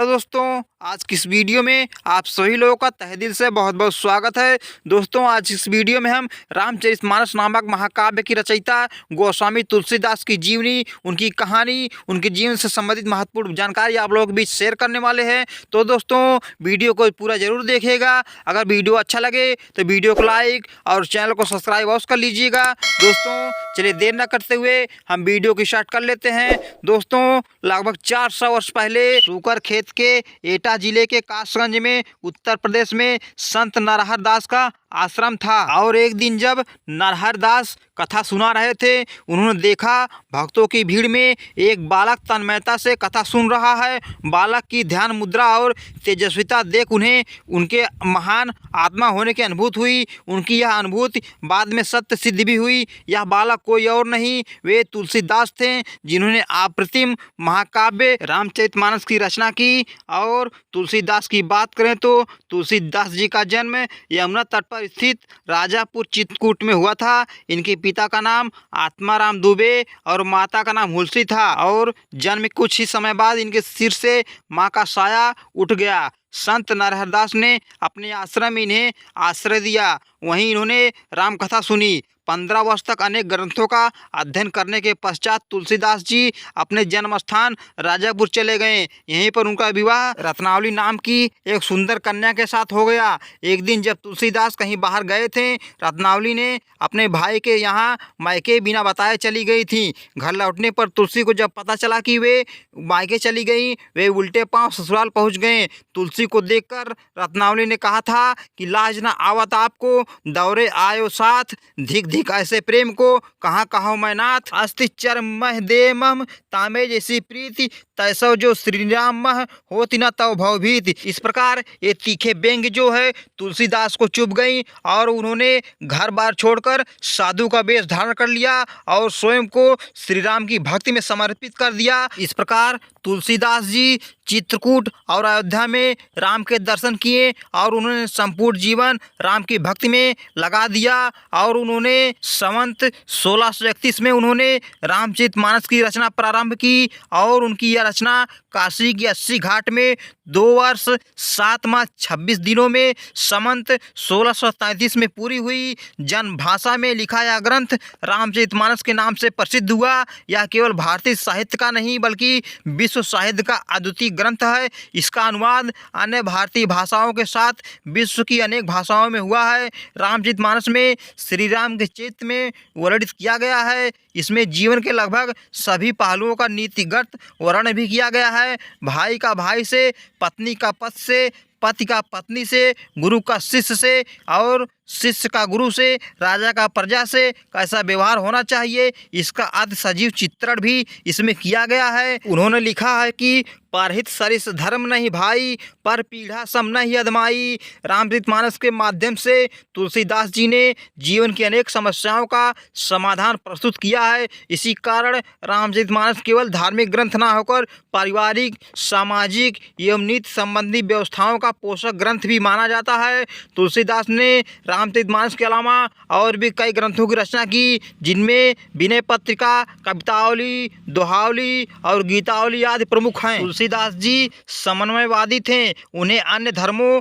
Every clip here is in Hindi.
हेलो दोस्तों, आज की इस वीडियो में आप सभी लोगों का तहे दिल से बहुत बहुत स्वागत है। दोस्तों, आज इस वीडियो में हम रामचरितमानस नामक महाकाव्य की रचयिता गोस्वामी तुलसीदास की जीवनी, उनकी कहानी, उनके जीवन से संबंधित महत्वपूर्ण जानकारी आप लोगों के बीच शेयर करने वाले हैं। तो दोस्तों, वीडियो को पूरा जरूर देखिएगा। अगर वीडियो अच्छा लगे तो वीडियो को लाइक और चैनल को सब्सक्राइब अवश्य कर लीजिएगा। दोस्तों, चलिए देर न करते हुए हम वीडियो की स्टार्ट कर लेते हैं। दोस्तों, लगभग 400 वर्ष पहले सूकर खेत के एटा जिले के कासगंज में उत्तर प्रदेश में संत नरहर दास का आश्रम था। और एक दिन जब नरहर दास कथा सुना रहे थे, उन्होंने देखा भक्तों की भीड़ में एक बालक तन्मयता से कथा सुन रहा है। बालक की ध्यान मुद्रा और तेजस्विता देख उन्हें उनके महान आत्मा होने की अनुभूति हुई। उनकी यह अनुभूति बाद में सत्य सिद्ध भी हुई। यह बालक कोई और नहीं, वे तुलसीदास थे, जिन्होंने अप्रतिम महाकाव्य रामचरितमानस की रचना की। और तुलसीदास की बात करें तो तुलसीदास जी का जन्म यमुना तट पर स्थित राजापुर चित्रकूट में हुआ था। इनके पिता का नाम आत्माराम दुबे और माता का नाम हुलसी था। और जन्म कुछ ही समय बाद इनके सिर से मां का साया उठ गया। संत नरहर दास ने अपने आश्रम में इन्हें आश्रय दिया। वहीं इन्होंने राम कथा सुनी। 15 वर्ष तक अनेक ग्रंथों का अध्ययन करने के पश्चात तुलसीदास जी अपने जन्म स्थान राजापुर चले गए। यहीं पर उनका विवाह रत्नावली नाम की एक सुंदर कन्या के साथ हो गया। एक दिन जब तुलसीदास कहीं बाहर गए थे, रत्नावली ने अपने भाई के यहाँ मायके बिना बताए चली गई थी। घर लौटने पर तुलसी को जब पता चला कि वे मायके चली गई, वे उल्टे पांव ससुराल पहुँच गए। तुलसी को देखकर रत्नावली ने कहा था कि लाज न आवत आपको, दौरे आयो साथ, धिक धिक ऐसे प्रेम को कहाँ कहो मैं नाथ। अस्ति चरमह दे मम तामे जैसी प्रीति, तैसो जो श्री राम मह होती न तव भवभीति। इस प्रकार ये तीखे व्यंग्य जो है तुलसीदास को चुभ गई और उन्होंने घर बार छोड़कर साधु का वेश धारण कर लिया और स्वयं को श्री राम की भक्ति में समर्पित कर दिया। इस प्रकार तुलसीदास जी चित्रकूट और अयोध्या में राम के दर्शन किए और उन्होंने संपूर्ण जीवन राम की भक्ति में लगा दिया। और उन्होंने संवत 1631 में उन्होंने रामचरितमानस की रचना प्रारंभ की। और उनकी यह रचना काशी की 80 घाट में 2 वर्ष 7 माह 26 दिनों में संवत 1637 में पूरी हुई। जन भाषा में लिखा यह ग्रंथ रामचरितमानस के नाम से प्रसिद्ध हुआ। यह केवल भारतीय साहित्य का नहीं बल्कि विश्व साहित्य का अद्वितीय ग्रंथ है। इसका अनुवाद अन्य भारतीय भाषाओं के साथ विश्व की अनेक भाषाओं में हुआ है। रामचरितमानस में श्री राम के चरित्र में वर्णित किया गया है। इसमें जीवन के लगभग सभी पहलुओं का नीतिगत वर्णन भी किया गया है। भाई का भाई से, पत्नी का पति से, पति का पत्नी से, गुरु का शिष्य से और शिष्य का गुरु से, राजा का प्रजा से कैसा व्यवहार होना चाहिए, इसका अति सजीव चित्रण भी इसमें किया गया है। उन्होंने लिखा है कि परहित सरिस धर्म नहीं भाई, पर पीढ़ा सम नहीं अदमाई। रामचरितमानस के माध्यम से तुलसीदास जी ने जीवन की अनेक समस्याओं का समाधान प्रस्तुत किया है। इसी कारण रामचरितमानस केवल धार्मिक ग्रंथ न होकर पारिवारिक, सामाजिक एवं नीति संबंधी व्यवस्थाओं का पोषक ग्रंथ भी माना जाता है। तुलसीदास ने रामचरितमानस के अलावा और भी कई ग्रंथों की रचना की, जिनमें विनय पत्रिका, कवितावली, दोहावली और गीतावली आदि प्रमुख हैं। तुलसीदास जी समन्वयवादी थे। उन्हें अन्य धर्मों,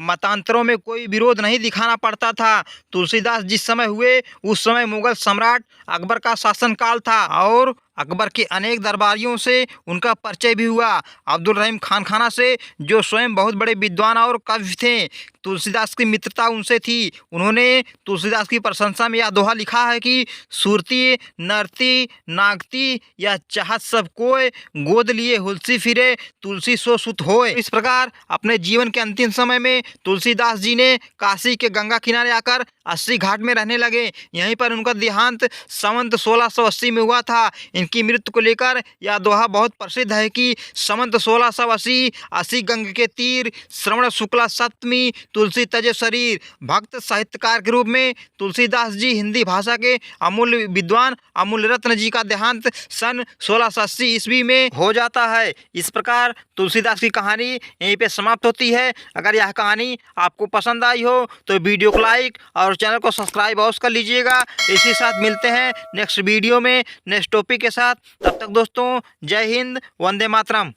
मतांतरों में कोई विरोध नहीं दिखाना पड़ता था। तुलसीदास जिस समय हुए उस समय मुगल सम्राट अकबर का शासनकाल था और अकबर के अनेक दरबारियों से उनका परिचय भी हुआ। अब्दुल रहीम खान खाना से, जो स्वयं बहुत बड़े विद्वान और कवि थे, तुलसीदास की मित्रता उनसे थी। उन्होंने तुलसीदास की प्रशंसा में यह दोहा लिखा है कि सुरती नरती नागती या चाहत सब कोय, गोद लिए हुलसी फिरे तुलसी सो सुत होय। इस प्रकार अपने जीवन के अंतिम समय में तुलसीदास जी ने काशी के गंगा किनारे आकर 80 घाट में रहने लगे। यहीं पर उनका देहांत संवत 1680 में हुआ था। इनकी मृत्यु को लेकर यह दोहा बहुत प्रसिद्ध है कि संवत 1680 80 गंग के तीर, श्रवण शुक्ला सप्तमी, तुलसी तजे शरीर। भक्त साहित्यकार के रूप में तुलसीदास जी हिंदी भाषा के अमूल्य विद्वान अमूल्य रत्न जी का देहांत सन 1680 ईस्वी में हो जाता है। इस प्रकार तुलसीदास की कहानी यहीं पे समाप्त होती है। अगर यह कहानी आपको पसंद आई हो तो वीडियो को लाइक और चैनल को सब्सक्राइब अवश्य कर लीजिएगा। इसी साथ मिलते हैं नेक्स्ट वीडियो में नेक्स्ट टॉपिक के साथ। तब तक दोस्तों, जय हिंद, वंदे मातरम।